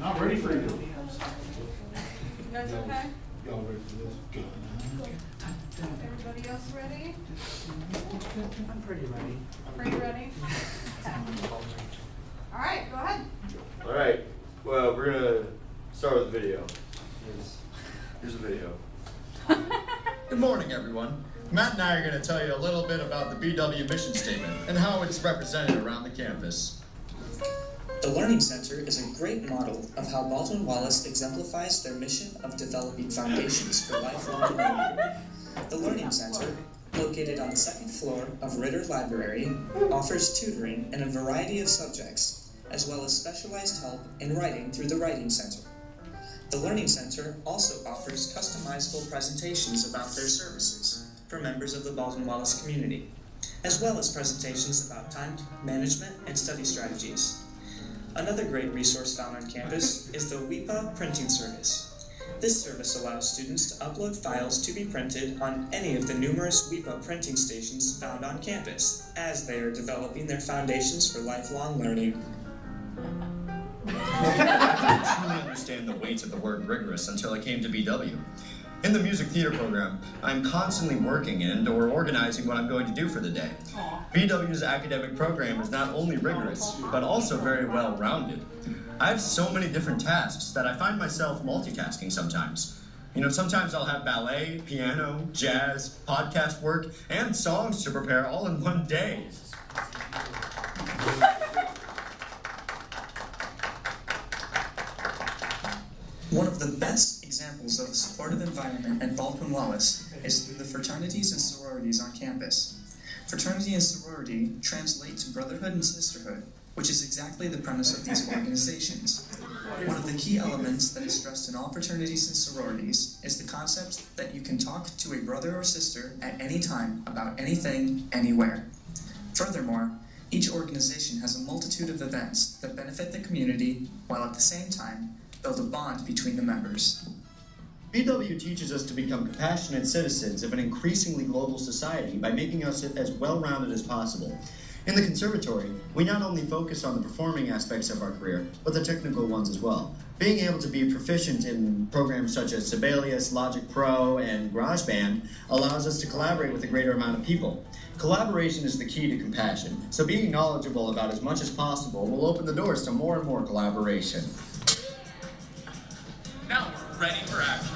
Not ready for you. You guys okay? Y'all ready for this? Good. Everybody else ready? I'm pretty ready. Pretty ready? Okay. All right, go ahead. All right. Well, we're gonna start with a video. Here's a video. Good morning, everyone. Matt and I are going to tell you a little bit about the BW mission statement and how it's represented around the campus. The Learning Center is a great model of how Baldwin-Wallace exemplifies their mission of developing foundations for lifelong learning. The Learning Center, located on the second floor of Ritter Library, offers tutoring in a variety of subjects, as well as specialized help in writing through the Writing Center. The Learning Center also offers customizable presentations about their services for members of the Baldwin-Wallace community, as well as presentations about time management and study strategies. Another great resource found on campus is the WEPA printing service. This service allows students to upload files to be printed on any of the numerous WEPA printing stations found on campus, as they are developing their foundations for lifelong learning. I didn't truly understand the weight of the word rigorous until I came to BW. In the music theater program, I'm constantly working and or organizing what I'm going to do for the day. BW's academic program is not only rigorous, but also very well-rounded. I have so many different tasks that I find myself multitasking sometimes. You know, sometimes I'll have ballet, piano, jazz, podcast work, and songs to prepare all in one day. One of the best examples of a supportive environment at Baldwin-Wallace is through the fraternities and sororities on campus. Fraternity and sorority translate to brotherhood and sisterhood, which is exactly the premise of these organizations. One of the key elements that is stressed in all fraternities and sororities is the concept that you can talk to a brother or sister at any time about anything, anywhere. Furthermore, each organization has a multitude of events that benefit the community, while at the same time, build a bond between the members. BW teaches us to become compassionate citizens of an increasingly global society by making us as well-rounded as possible. In the conservatory, we not only focus on the performing aspects of our career, but the technical ones as well. Being able to be proficient in programs such as Sibelius, Logic Pro, and GarageBand allows us to collaborate with a greater amount of people. Collaboration is the key to compassion, so being knowledgeable about as much as possible will open the doors to more and more collaboration. Now we're ready for action.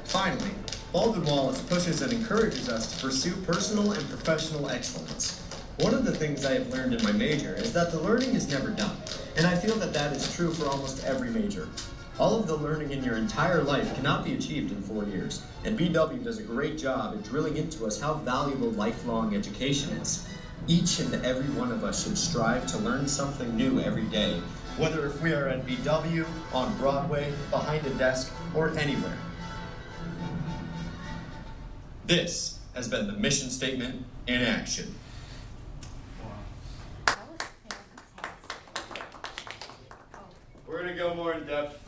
Finally, Baldwin-Wallace pushes and encourages us to pursue personal and professional excellence. One of the things I have learned in my major is that the learning is never done, and I feel that that is true for almost every major. All of the learning in your entire life cannot be achieved in 4 years, and BW does a great job at drilling into us how valuable lifelong education is. Each and every one of us should strive to learn something new every day, whether if we are at BW, on Broadway, behind a desk, or anywhere. This has been the mission statement in action. We're gonna go more in depth.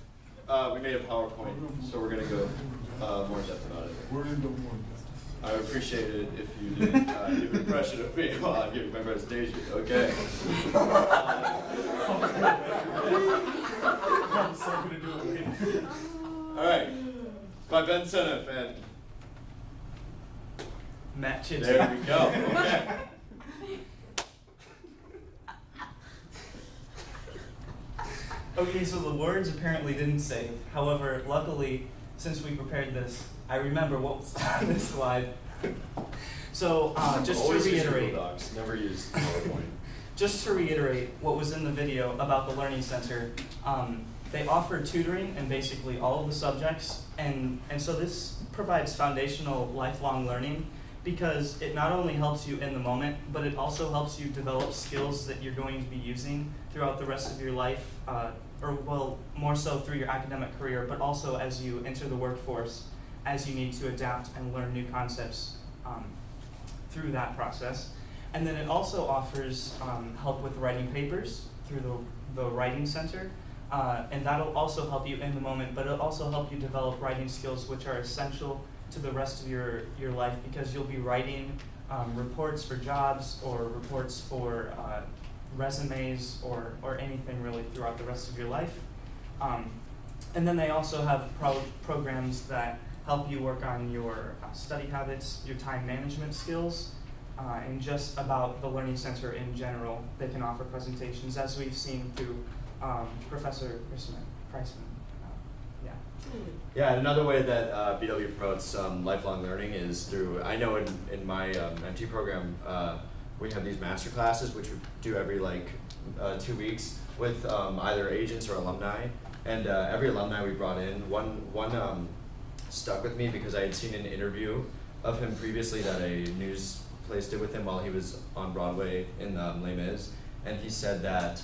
We made a PowerPoint, so we're gonna go more in depth about it. We're gonna go more. I would appreciate it if you did give an impression of me while I'm giving my presentation. Okay. All right. By Ben Senef and Matt Chitty. there we go. Okay. Okay, so the words apparently didn't save. However, luckily, since we prepared this, I remember what was on this slide. So, just to Always use reiterate, Google Docs. Never use PowerPoint. just to reiterate what was in the video about the Learning Center, they offer tutoring in basically all of the subjects, and so this provides foundational lifelong learning because it not only helps you in the moment, but it also helps you develop skills that you're going to be using throughout the rest of your life, or well, more so through your academic career, but also as you enter the workforce, as you need to adapt and learn new concepts through that process. And then it also offers help with writing papers through the Writing Center, And that'll also help you in the moment, but it'll also help you develop writing skills which are essential to the rest of your life, because you'll be writing reports for jobs or reports for resumes or anything really throughout the rest of your life. And then they also have programs that help you work on your study habits, your time management skills, and just about the Learning Center in general. They can offer presentations, as we've seen through Professor Priceman. Yeah. Yeah, and another way that BW promotes lifelong learning is through, I know in my MT program, we have these master classes, which we do every 2 weeks with either agents or alumni. And every alumni we brought in, one stuck with me because I had seen an interview of him previously that a news place did with him while he was on Broadway in Les Mis. And he said that,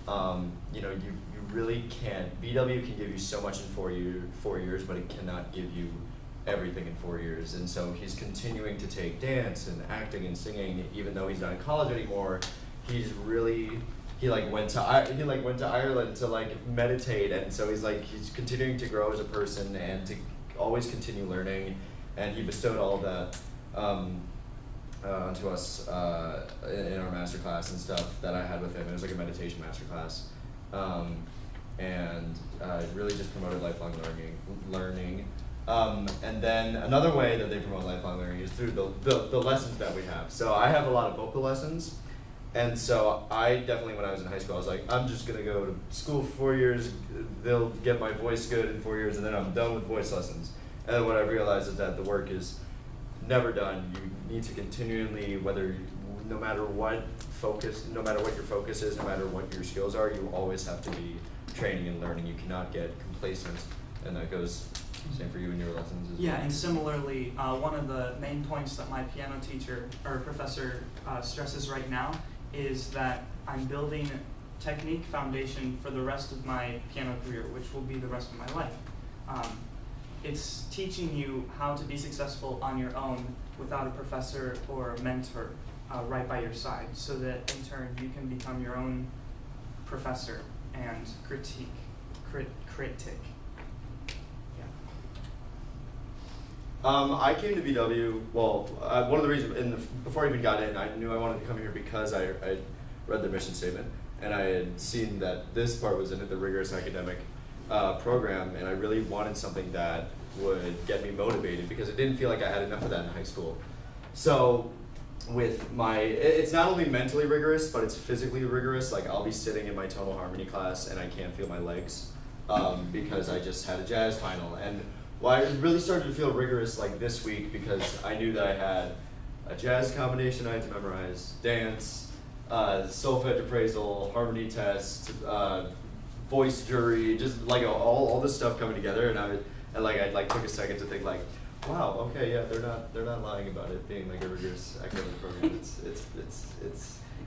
you really can't, BW can give you so much in 4 years, but it cannot give you everything in 4 years. And so he's continuing to take dance and acting and singing, even though he's not in college anymore. He's really, he went to Ireland to meditate, and so he's continuing to grow as a person and to always continue learning. And he bestowed all of that onto us in our master class and stuff that I had with him. It was like a meditation master class. And really just promoted lifelong learning. And then another way that they promote lifelong learning is through the lessons that we have. So I have a lot of vocal lessons, and so I definitely, when I was in high school, I was like, I'm just gonna go to school for 4 years, they'll get my voice good in 4 years, and then I'm done with voice lessons. And then what I realized is that the work is never done. You need to continually, no matter what your focus is, no matter what your skills are, you always have to be training and learning. You cannot get complacent, and that goes same for you in your lessons as well. Yeah, and similarly, one of the main points that my piano teacher or professor stresses right now is that I'm building technique foundation for the rest of my piano career, which will be the rest of my life. It's teaching you how to be successful on your own without a professor or a mentor right by your side, so that in turn you can become your own professor and critic. I came to BW, one of the reasons, before I even got in, I knew I wanted to come here because I read the mission statement, and I had seen that this part was in it, the rigorous academic program, and I really wanted something that would get me motivated because I didn't feel like I had enough of that in high school. So with it's not only mentally rigorous, but it's physically rigorous. I'll be sitting in my tonal harmony class and I can't feel my legs because I just had a jazz final. And I really started to feel rigorous this week because I knew that I had a jazz combination I had to memorize, dance, solfege appraisal, harmony test, voice jury, just all this stuff coming together. And I took a second to think wow, okay, yeah, they're not lying about it being a rigorous academic program.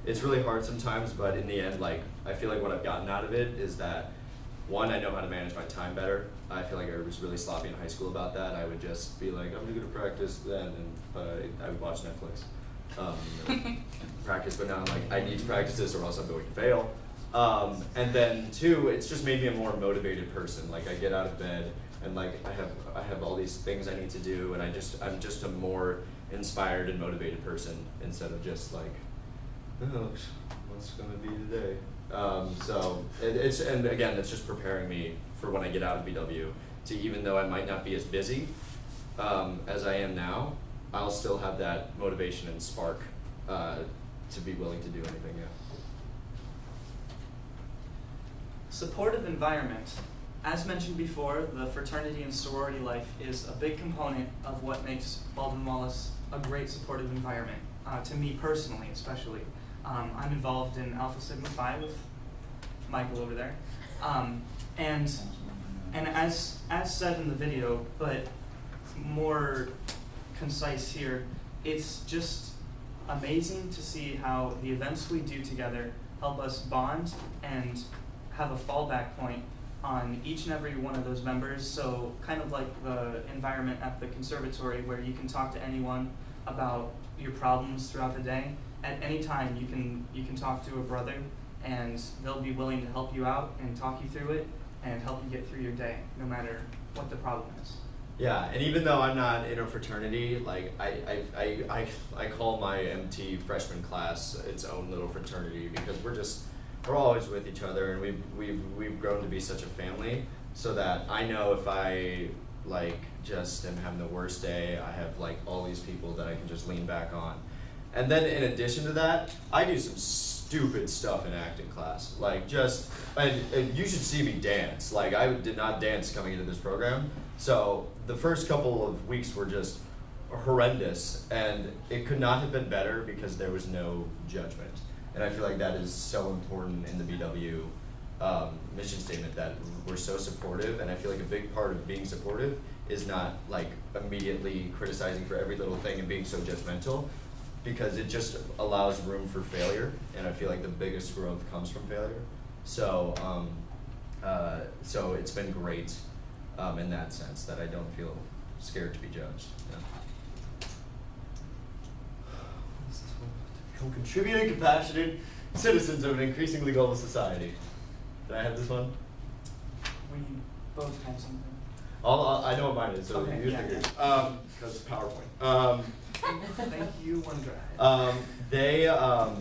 It's really hard sometimes, but in the end, I feel like what I've gotten out of it is that, one, I know how to manage my time better. I feel like I was really sloppy in high school about that. I would just be like, I'm gonna go to practice then, and I would watch Netflix. Practice, but now I'm like, I need to practice this or else I'm going to fail. And then two, it's just made me a more motivated person. I get out of bed and I have all these things I need to do, and I'm just a more inspired and motivated person instead of just oh, what's gonna be today. So it's just preparing me for when I get out of BW to, even though I might not be as busy as I am now, I'll still have that motivation and spark to be willing to do anything. Yeah. Supportive environment. As mentioned before, the fraternity and sorority life is a big component of what makes Baldwin-Wallace a great supportive environment, to me personally especially. I'm involved in Alpha Sigma Phi with Michael over there. And as said in the video, but more concise here, it's just amazing to see how the events we do together help us bond and have a fallback point on each and every one of those members. So kind of like the environment at the conservatory where you can talk to anyone about your problems throughout the day. At any time you can talk to a brother and they'll be willing to help you out and talk you through it and help you get through your day, no matter what the problem is. Yeah, and even though I'm not in a fraternity, like I call my MT freshman class its own little fraternity because we're always with each other, and we've grown to be such a family, so that I know if I like just am having the worst day, I have like all these people that I can just lean back on. And then in addition to that, I do some stupid stuff in acting class. Like and you should see me dance. Like I did not dance coming into this program. So the first couple of weeks were just horrendous, and it could not have been better because there was no judgment. And I feel like that is so important in the BW mission statement, that we're so supportive, and I feel like a big part of being supportive is not like immediately criticizing for every little thing and being so judgmental, because it just allows room for failure, and I feel like the biggest growth comes from failure. So so it's been great in that sense, that I don't feel scared to be judged. Yeah. Become contributing, compassionate citizens of an increasingly global society. Did I have this one? We both had something. I know what mine is, so Okay, you yeah. figure. Because it's PowerPoint. Thank you, OneDrive.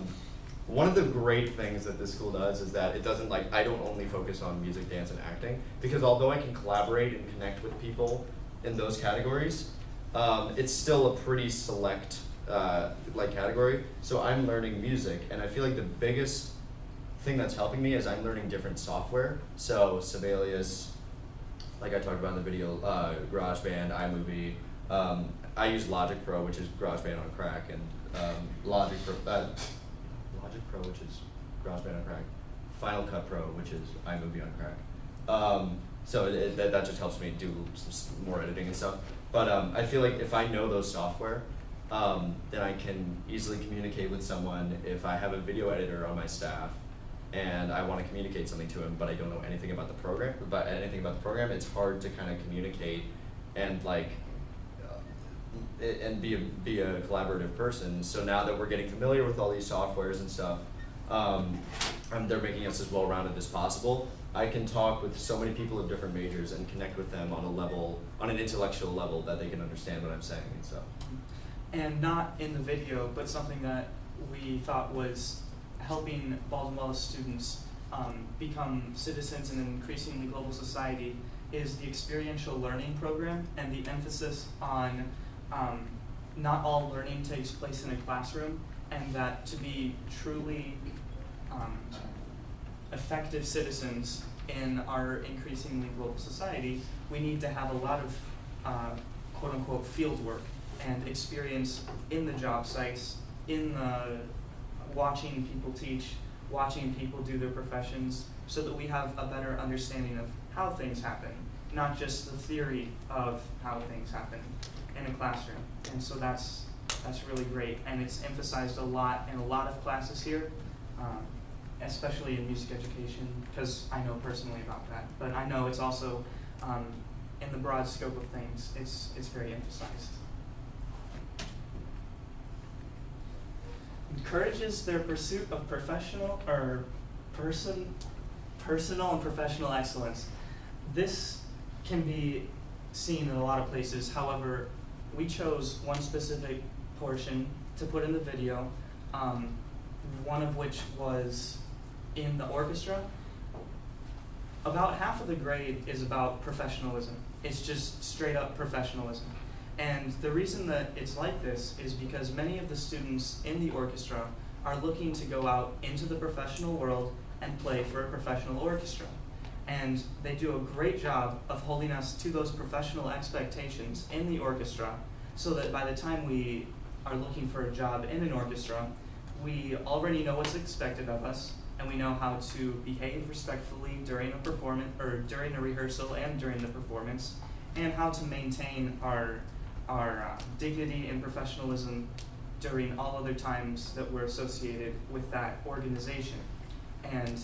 One of the great things that this school does is that it doesn't I don't only focus on music, dance, and acting, because although I can collaborate and connect with people in those categories, it's still a pretty select category. So I'm learning music, and I feel like the biggest thing that's helping me is I'm learning different software. So Sibelius, like I talked about in the video, GarageBand, iMovie. I use Logic Pro, which is GarageBand on crack, and Logic Pro, which is GarageBand on crack, Final Cut Pro, which is iMovie on crack. So that just helps me do some more editing and stuff. But I feel like if I know those software, then I can easily communicate with someone. If I have a video editor on my staff and I want to communicate something to him, but I don't know anything about the program, it's hard to kind of communicate and and be a collaborative person. So now that we're getting familiar with all these softwares and stuff, and they're making us as well-rounded as possible, I can talk with so many people of different majors and connect with them on an intellectual level, that they can understand what I'm saying and stuff. And not in the video, but something that we thought was helping Baldwin Wallace students become citizens in an increasingly global society is the experiential learning program, and the emphasis on not all learning takes place in a classroom, and that to be truly effective citizens in our increasingly global society, we need to have a lot of quote-unquote field work and experience in the job sites, in the watching people teach, watching people do their professions, so that we have a better understanding of how things happen, not just the theory of how things happen in a classroom. And so that's really great, and it's emphasized a lot in a lot of classes here, especially in music education, because I know personally about that. But I know it's also, in the broad scope of things, it's very emphasized. Encourages their pursuit of personal and professional excellence. This can be seen in a lot of places. However, we chose one specific portion to put in the video, one of which was in the orchestra. About half of the grade is about professionalism. It's just straight up professionalism. And the reason that it's like this is because many of the students in the orchestra are looking to go out into the professional world and play for a professional orchestra. And they do a great job of holding us to those professional expectations in the orchestra, so that by the time we are looking for a job in an orchestra, we already know what's expected of us, and we know how to behave respectfully during a performance, or during a rehearsal and during the performance, and how to maintain our dignity and professionalism during all other times that we're associated with that organization. And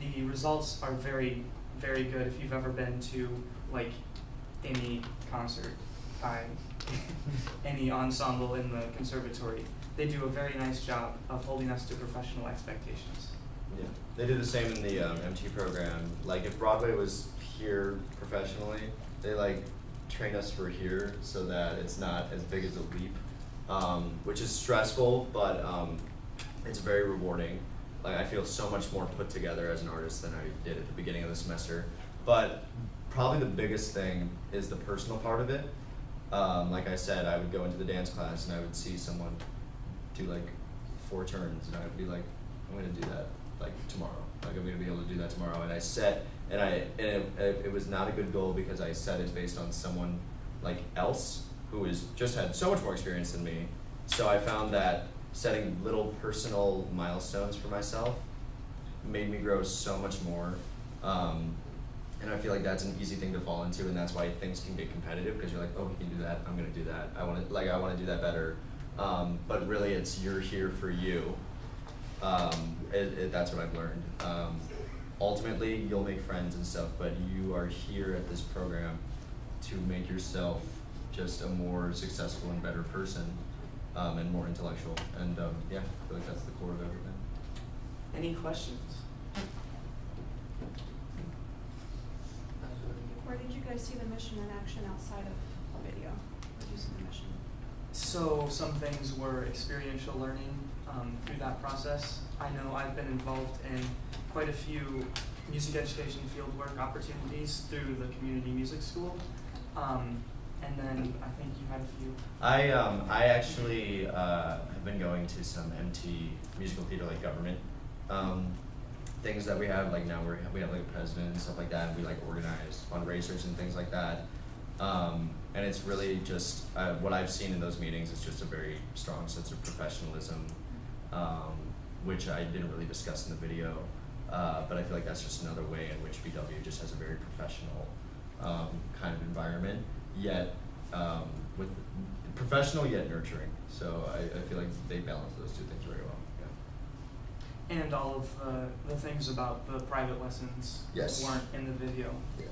the results are very, very good. If you've ever been to like any concert by any ensemble in the conservatory, they do a very nice job of holding us to professional expectations. Yeah, they do the same in the MT program. Like if Broadway was here professionally, they like train us for here so that it's not as big as a leap, which is stressful, but it's very rewarding. Like I feel so much more put together as an artist than I did at the beginning of the semester. But probably the biggest thing is the personal part of it. Like I said, I would go into the dance class and I would see someone do like 4 turns, and I would be like, I'm gonna do that like tomorrow. Like I'm gonna be able to do that tomorrow. And I set, and it was not a good goal because I set it based on someone like else who is just had so much more experience than me. So I found that setting little personal milestones for myself made me grow so much more. And I feel like that's an easy thing to fall into, and that's why things can get competitive because you're like, oh, he can do that, I'm gonna do that. I want to do that better. But really, it's you're here for you. That's what I've learned. Ultimately, you'll make friends and stuff, but you are here at this program to make yourself just a more successful and better person, and more intellectual. And yeah, I feel like that's the core of everything. Any questions? Where did you guys see the mission in action outside of a video? Where did you see the mission? So some things were experiential learning through that process. I know I've been involved in quite a few music education fieldwork opportunities through the community music school. And then I think you had a few. I actually have been going to some MT musical theater like government things that we have. Like now we have like a president and stuff like that, and we like organize fundraisers and things like that. And it's really just what I've seen in those meetings is just a very strong sense of professionalism, which I didn't really discuss in the video. But I feel like that's just another way in which BW just has a very professional kind of environment, yet with professional yet nurturing. So I feel like they balance those two things very well. Yeah. And all of the things about the private lessons Yes. weren't in the video. Yeah.